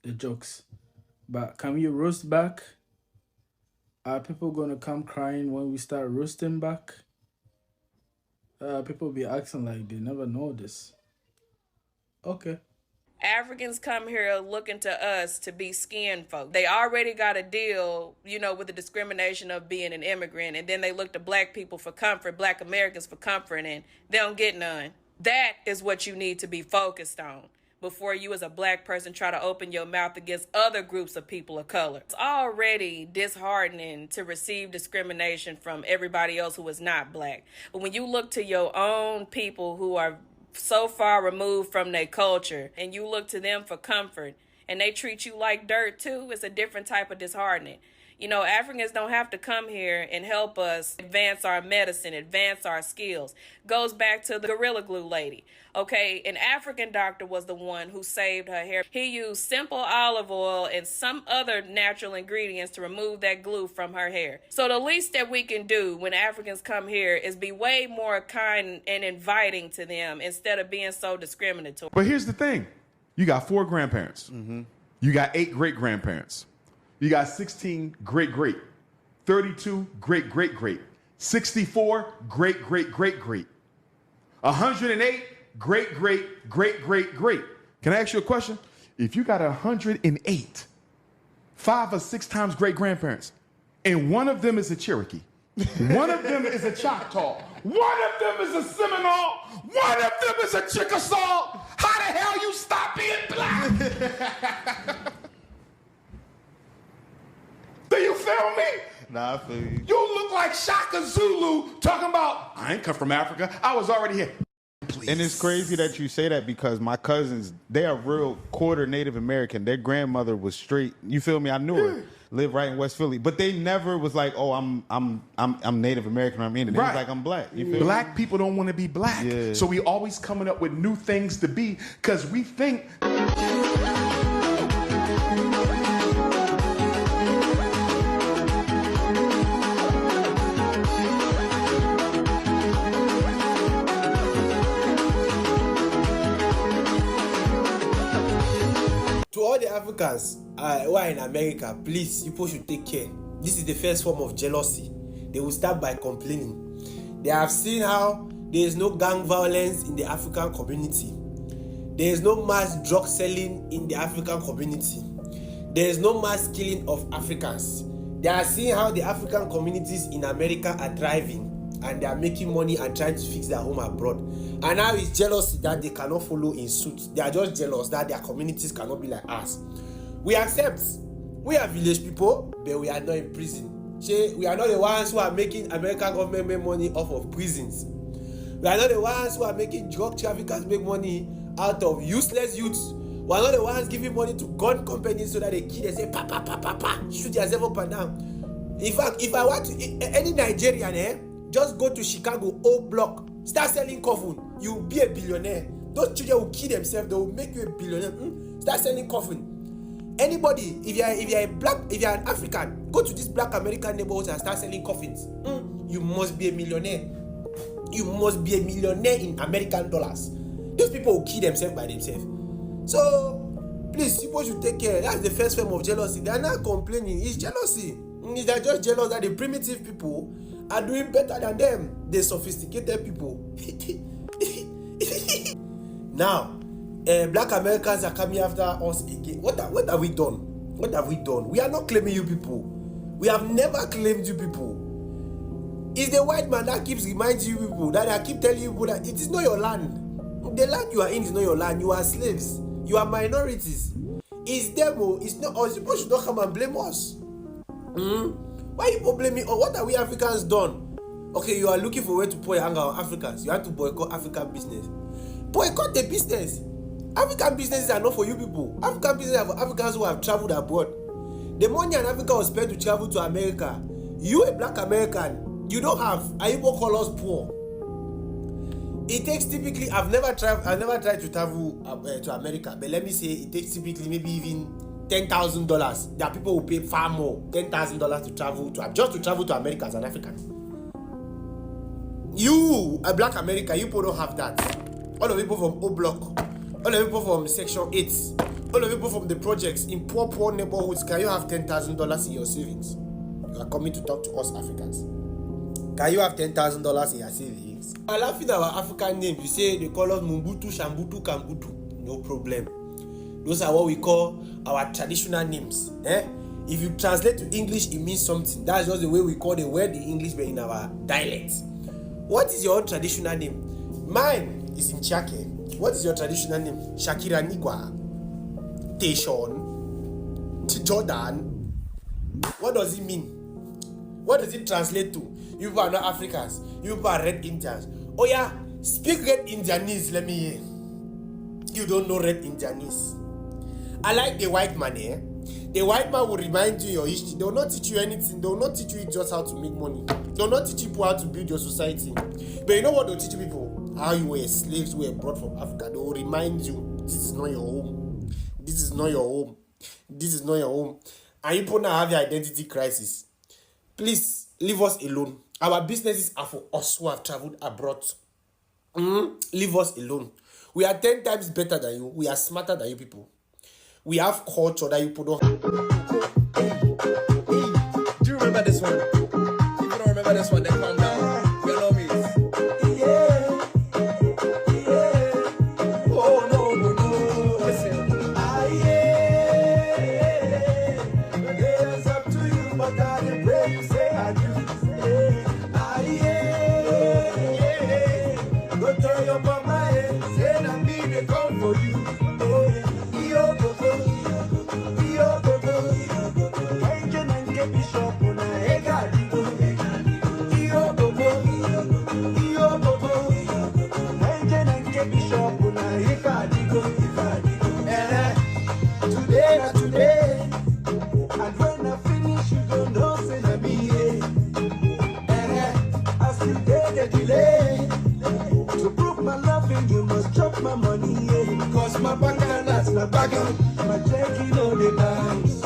the jokes, but can we roast back? Are people going to come crying when we start roasting back? People be acting like they never know this. Okay. Africans come here looking to us to be skin folk. They already got a deal, with the discrimination of being an immigrant, and then they look to black people for comfort, black Americans for comfort, and they don't get none. That is what you need to be focused on before you as a black person try to open your mouth against other groups of people of color. It's already disheartening to receive discrimination from everybody else who is not black. But when you look to your own people who are so far removed from their culture and you look to them for comfort and they treat you like dirt too, it's a different type of disheartening. Africans don't have to come here and help us advance our medicine, advance our skills. Goes back to the Gorilla Glue lady. Okay, an African doctor was the one who saved her hair. He used simple olive oil and some other natural ingredients to remove that glue from her hair. So the least that we can do when Africans come here is be way more kind and inviting to them instead of being so discriminatory. But here's the thing. You got 4 grandparents. You got 8 great-grandparents. You got 16 great-great, 32 great-great-great, 64 great-great-great-great, 108 great-great-great-great-great. Can I ask you a question? If you got 108, 5 or 6 times great-grandparents, and one of them is a Cherokee, one of them is a Choctaw, one of them is a Seminole, one of them is a Chickasaw, how the hell you stop being black? Do you feel me? Nah, I feel you. You look like Shaka Zulu talking about, I ain't come from Africa. I was already here. Please. And it's crazy that you say that because my cousins, they are real quarter Native American. Their grandmother was straight. You feel me? I knew her. Lived right in West Philly. But they never was like, oh, I'm Native American or I'm Indian. They was like, I'm black. You feel Black me? people don't want to be black. Yeah. So we always coming up with new things to be because we think to all the Africans who are in America, please, people should take care. This is the first form of jealousy. They will start by complaining. They have seen how there is no gang violence in the African community. There is no mass drug selling in the African community. There is no mass killing of Africans. They are seeing how the African communities in America are thriving and they are making money and trying to fix their home abroad. And now it's jealousy that they cannot follow in suit. They are just jealous that their communities cannot be like us. We accept. We are village people, but we are not in prison. We are not the ones who are making American government make money off of prisons. We are not the ones who are making drug traffickers make money out of useless youths. We are not the ones giving money to gun companies so that they kill and say, pa, pa, pa, pa, pa, shoot yourself up and down. In fact, if I want to, any Nigerian, just go to Chicago, O Block, start selling coffin, you'll be a billionaire. Those children will kill themselves, they will make you a billionaire. Start selling coffin. Anybody, if you're an African, go to these black American neighborhoods and start selling coffins. You must be a millionaire. You must be a millionaire in American dollars. Those people will kill themselves by themselves. So, please, people should take care. That's the first form of jealousy. They are not complaining. It's jealousy. They are just jealous that the primitive people are doing better than them, the sophisticated people. Now, black Americans are coming after us again. What have we done? What have we done? We are not claiming you people. We have never claimed you people. It's the white man that keeps reminding you people, that I keep telling you people that it is not your land. The land you are in is not your land. You are slaves. You are minorities. It's them. It's not us. People should not come and blame us. Why you people blaming us? What have we Africans done? Okay, you are looking for a way to pour your anger on Africans. You have to boycott African business. Boycott the business. African businesses are not for you people. African businesses are for Africans who have traveled abroad. The money an African was spent to travel to America. You, a black American, you don't have. And you people call us poor. It takes typically, I've never tried to travel to America, but let me say it takes typically maybe even $10,000. There are people who pay far more, $10,000 to travel to America as an African. You, a black American, you people don't have that. All the people from O Block, all the people from Section 8, all the people from the projects in poor neighborhoods, can you have $10,000 in your savings? You are coming to talk to us Africans. Can you have $10,000 in your savings? I'm laughing at our African name. You say they call us Mumbutu, Shambutu, Kambutu. No problem. Those are what we call our traditional names. If you translate to English, it means something. That's just the way we call the word in English, but in our dialect. What is your traditional name? Mine is Nchake. What is your traditional name? Shakira Nigwa, Teshon, Jordan. What does it mean? What does it translate to? You people are not Africans. You people are Red Indians. Oh yeah, speak Red Indianese. Let me hear. You don't know Red Indianese. I like the white man here. The white man will remind you your history. They will not teach you anything. They will not teach you just how to make money. They will not teach you how to build your society. But you know what they'll teach you people? How you were slaves who were brought from Africa. They will remind you, this is not your home. This is not your home. This is not your home. And you people now have your identity crisis. Please, leave us alone. Our businesses are for us who have traveled abroad. Leave us alone. We are 10 times better than you. We are smarter than you people. We have culture that you put on. Do you remember this one? If you don't remember this one, then calm down. You know me. Oh no. Listen. It's up to you, but I pray you say I do. Go tell your mama, say that me they come for you. Today, and when I finish, you don't know, say na me. As you get a delay, to prove my loving, you must chop my money. Cause my bank and that's my bag, my checking all the times.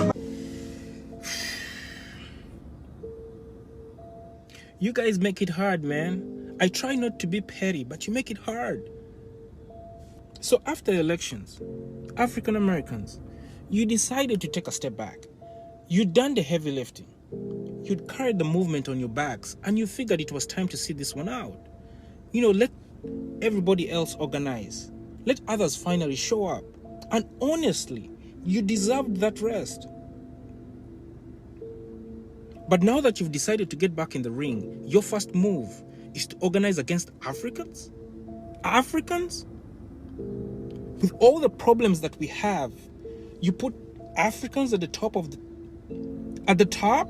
You guys make it hard, man. I try not to be petty, but you make it hard. So after elections, African Americans, you decided to take a step back. You'd done the heavy lifting. You'd carried the movement on your backs, and you figured it was time to see this one out. Let everybody else organize. Let others finally show up. And honestly, you deserved that rest. But now that you've decided to get back in the ring, your first move is to organize against Africans? Africans? With all the problems that we have, you put Africans at the top of at the top?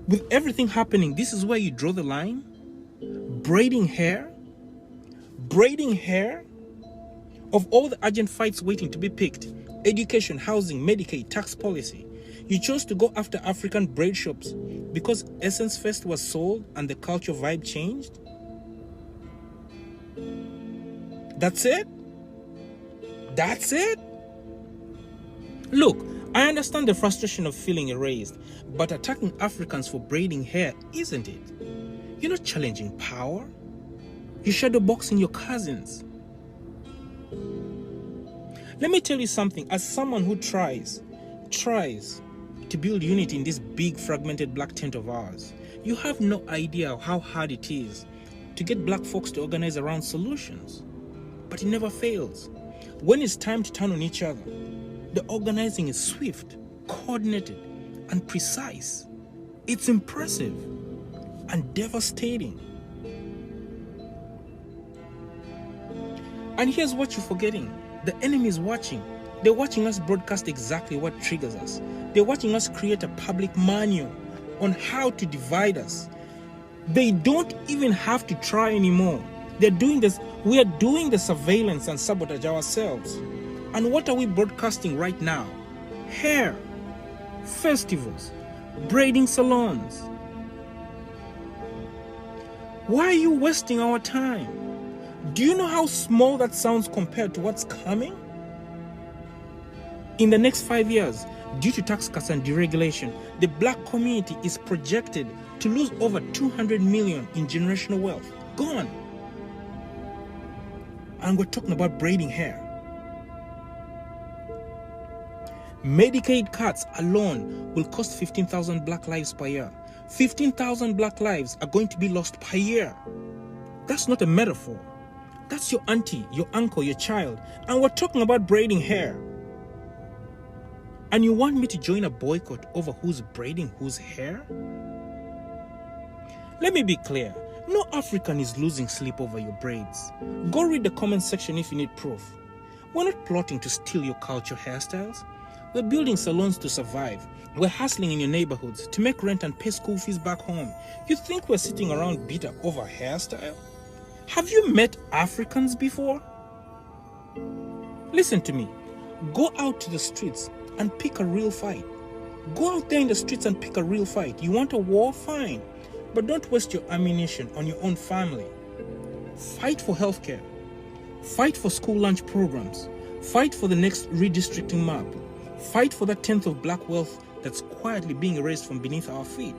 With everything happening, this is where you draw the line? Braiding hair? Braiding hair? Of all the urgent fights waiting to be picked, education, housing, Medicaid, tax policy, you chose to go after African braid shops because Essence Fest was sold and the culture vibe changed? That's it? That's it? Look, I understand the frustration of feeling erased, but attacking Africans for braiding hair, isn't it? You're not challenging power. You're shadowboxing your cousins. Let me tell you something, as someone who tries to build unity in this big fragmented black tent of ours, you have no idea how hard it is to get black folks to organize around solutions. But it never fails. When it's time to turn on each other, the organizing is swift, coordinated, and precise. It's impressive and devastating. And here's what you're forgetting. The enemy is watching. They're watching us broadcast exactly what triggers us. They're watching us create a public manual on how to divide us. They don't even have to try anymore. They're doing this. We are doing the surveillance and sabotage ourselves. And what are we broadcasting right now? Hair, festivals, braiding salons. Why are you wasting our time? Do you know how small that sounds compared to what's coming? In the next 5 years, due to tax cuts and deregulation, the black community is projected to lose over 200 million in generational wealth. Gone. And we're talking about braiding hair. Medicaid cuts alone will cost 15,000 black lives per year. 15,000 black lives are going to be lost per year. That's not a metaphor. That's your auntie, your uncle, your child. And we're talking about braiding hair. And you want me to join a boycott over who's braiding whose hair? Let me be clear. No African is losing sleep over your braids. Go read the comment section if you need proof. We're not plotting to steal your culture hairstyles. We're building salons to survive. We're hustling in your neighborhoods to make rent and pay school fees back home. You think we're sitting around bitter over hairstyle? Have you met Africans before? Listen to me. Go out to the streets and pick a real fight. Go out there in the streets and pick a real fight. You want a war? Fine. But don't waste your ammunition on your own family. Fight for healthcare. Fight for school lunch programs. Fight for the next redistricting map. Fight for that 10th of black wealth that's quietly being erased from beneath our feet.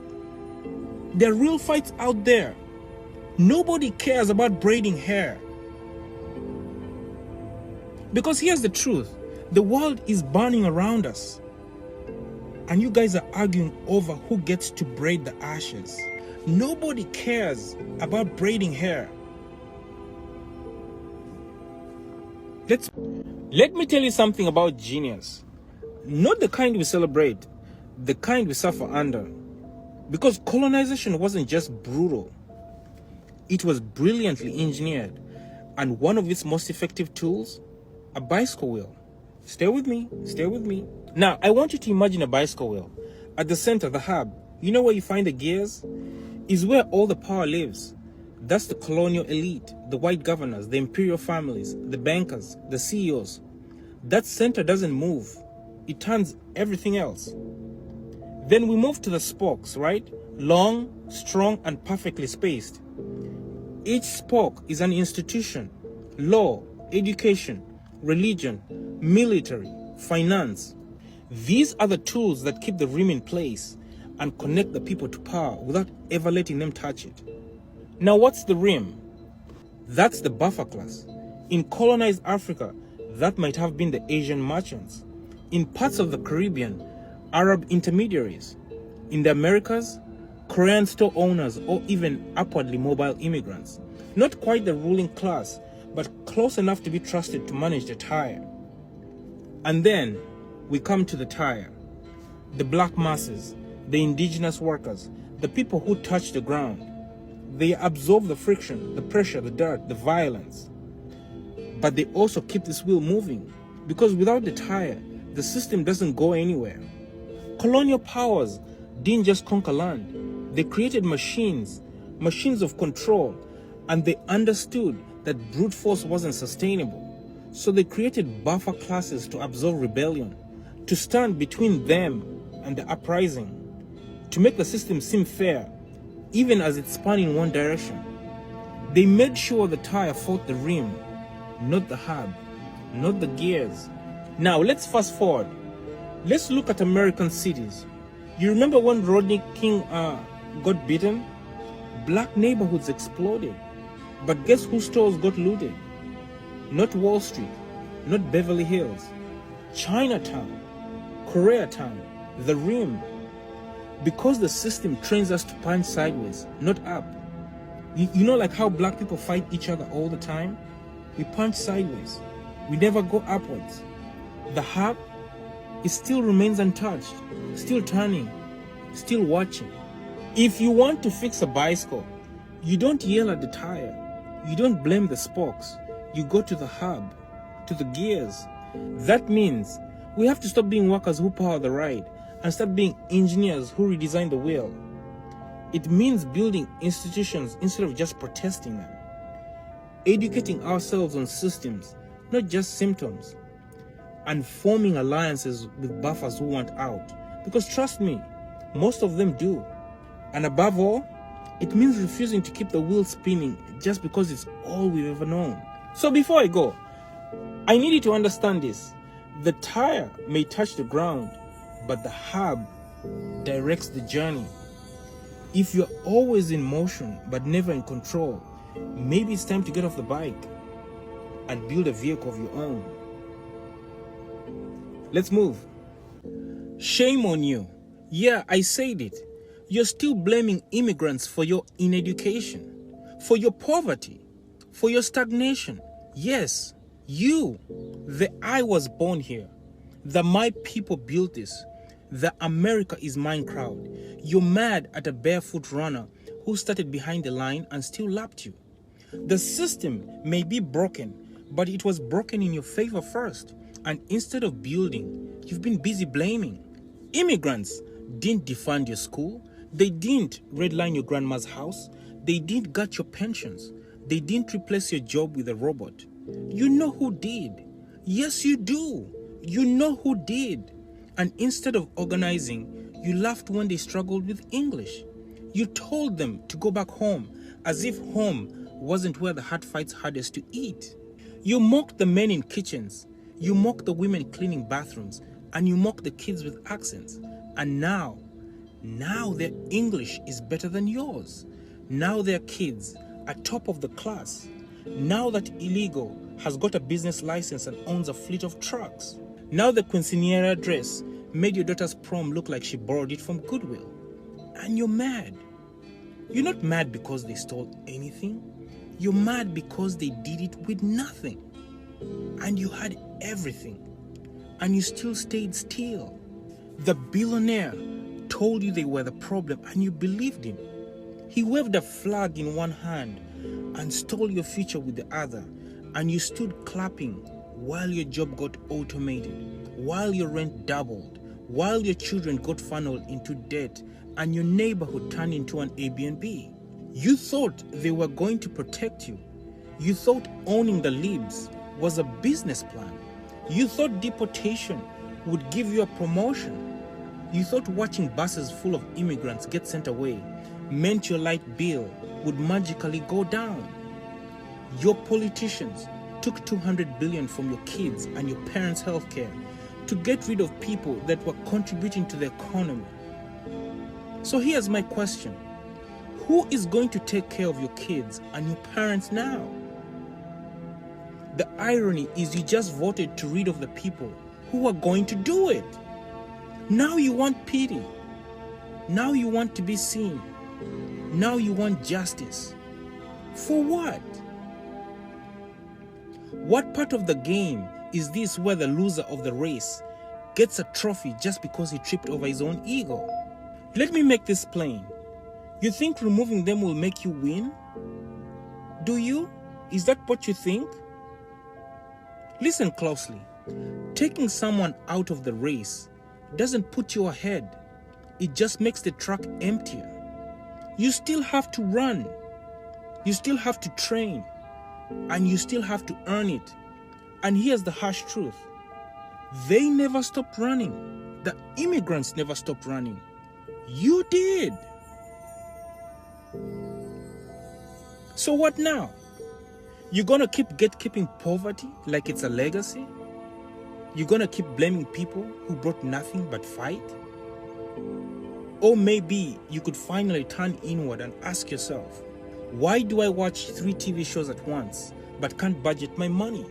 There are real fights out there. Nobody cares about braiding hair. Because here's the truth. The world is burning around us. And you guys are arguing over who gets to braid the ashes. Nobody cares about braiding hair. Let me tell you something about genius. Not the kind we celebrate, the kind we suffer under. Because colonization wasn't just brutal. It was brilliantly engineered. And one of its most effective tools, a bicycle wheel. Stay with me, stay with me. Now, I want you to imagine a bicycle wheel. At the center, the hub, you know where you find the gears? Is where all the power lives. That's the colonial elite, the white governors, the imperial families, the bankers, the CEOs. That center doesn't move. It turns everything else. Then we move to the spokes, right? Long, strong, and perfectly spaced. Each spoke is an institution. Law, education, religion, military, finance. These are the tools that keep the rim in place and connect the people to power without ever letting them touch it. Now, what's the rim? That's the buffer class. In colonized Africa, that might have been the Asian merchants. In parts of the Caribbean, Arab intermediaries. In the Americas, Korean store owners or even upwardly mobile immigrants. Not quite the ruling class, but close enough to be trusted to manage the tire. And then we come to the tire. The black masses, the indigenous workers, the people who touch the ground. They absorb the friction, the pressure, the dirt, the violence. But they also keep this wheel moving, because without the tire, the system doesn't go anywhere. Colonial powers didn't just conquer land. They created machines of control, and they understood that brute force wasn't sustainable. So they created buffer classes to absorb rebellion, to stand between them and the uprising, to make the system seem fair, even as it spun in one direction. They made sure the tire fought the rim, not the hub, not the gears. Now let's fast forward. Let's look at American cities. You remember when Rodney King got beaten? Black neighborhoods exploded. But guess whose stores got looted? Not Wall Street, not Beverly Hills. Chinatown, Koreatown, the rim. Because the system trains us to punch sideways, not up. You know, like how black people fight each other all the time? We punch sideways. We never go upwards. The hub, it still remains untouched, still turning, still watching. If you want to fix a bicycle, you don't yell at the tire. You don't blame the spokes. You go to the hub, to the gears. That means we have to stop being workers who power the ride and start being engineers who redesign the wheel. It means building institutions instead of just protesting them. Educating ourselves on systems, not just symptoms. And forming alliances with buffers who want out. Because trust me, most of them do. And above all, it means refusing to keep the wheel spinning just because it's all we've ever known. So before I go, I need you to understand this. The tire may touch the ground, but the hub directs the journey. If you're always in motion but never in control, maybe it's time to get off the bike and build a vehicle of your own. Let's move. Shame on you. Yeah, I said it. You're still blaming immigrants for your ineducation, for your poverty. for your stagnation. Yes, you, the I was born here, the my people built this, the America is mine crowd. You're mad at a barefoot runner who started behind the line and still lapped you. The system may be broken, but it was broken in your favor first. And instead of building, you've been busy blaming. Immigrants didn't defund your school. They didn't redline your grandma's house. They didn't gut your pensions. They didn't replace your job with a robot. You know who did. Yes, you do. You know who did. And instead of organizing, you laughed when they struggled with English. You told them to go back home, as if home wasn't where the hard fights hardest to eat. You mocked the men in kitchens. You mocked the women cleaning bathrooms. And you mocked the kids with accents. And now their English is better than yours. Now their kids are top of the class. Now that illegal has got a business license and owns a fleet of trucks. Now the quinceañera dress made your daughter's prom look like she borrowed it from Goodwill. And you're mad. You're not mad because they stole anything. You're mad because they did it with nothing. And you had everything. And you still stayed still. The billionaire told you they were the problem and you believed him. He waved a flag in one hand and stole your future with the other. And you stood clapping while your job got automated, while your rent doubled, while your children got funneled into debt and your neighborhood turned into an Airbnb. You thought they were going to protect you. You thought owning the libs was a business plan. You thought deportation would give you a promotion. You thought watching buses full of immigrants get sent away meant your light bill would magically go down. Your politicians took $200 billion from your kids and your parents' health care to get rid of people that were contributing to the economy. So here's my question. Who is going to take care of your kids and your parents now? The irony is you just voted to rid of the people who are going to do it. Now you want pity. Now you want to be seen. Now you want justice. For what? What part of the game is this where the loser of the race gets a trophy just because he tripped over his own ego? Let me make this plain. You think removing them will make you win? Do you? Is that what you think? Listen closely. Taking someone out of the race doesn't put you ahead. It just makes the track emptier. You still have to run. You still have to train. And you still have to earn it. And here's the harsh truth. They never stopped running. The immigrants never stopped running. You did. So what now? You're gonna keep gatekeeping poverty like it's a legacy? You're gonna keep blaming people who brought nothing but fight? Or maybe you could finally turn inward and ask yourself, why do I watch 3 TV shows at once but can't budget my money?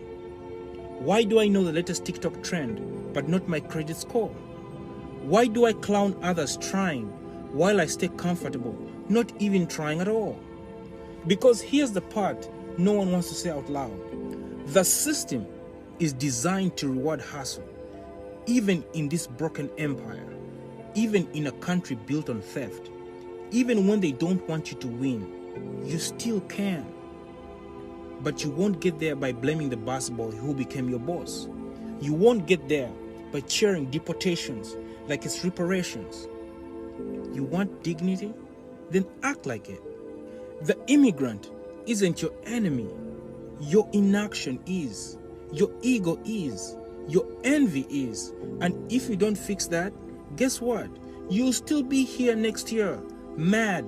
Why do I know the latest TikTok trend but not my credit score? Why do I clown others trying while I stay comfortable, not even trying at all? Because here's the part no one wants to say out loud. The system is designed to reward hustle, even in this broken empire, even in a country built on theft. Even when they don't want you to win, you still can. But you won't get there by blaming the bus boy who became your boss. You won't get there by cheering deportations like it's reparations. You want dignity? Then act like it. The immigrant isn't your enemy. Your inaction is. Your ego is. Your envy is. And if you don't fix that, guess what? You'll still be here next year, mad,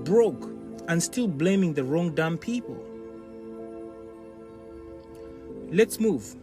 broke, and still blaming the wrong damn people. Let's move.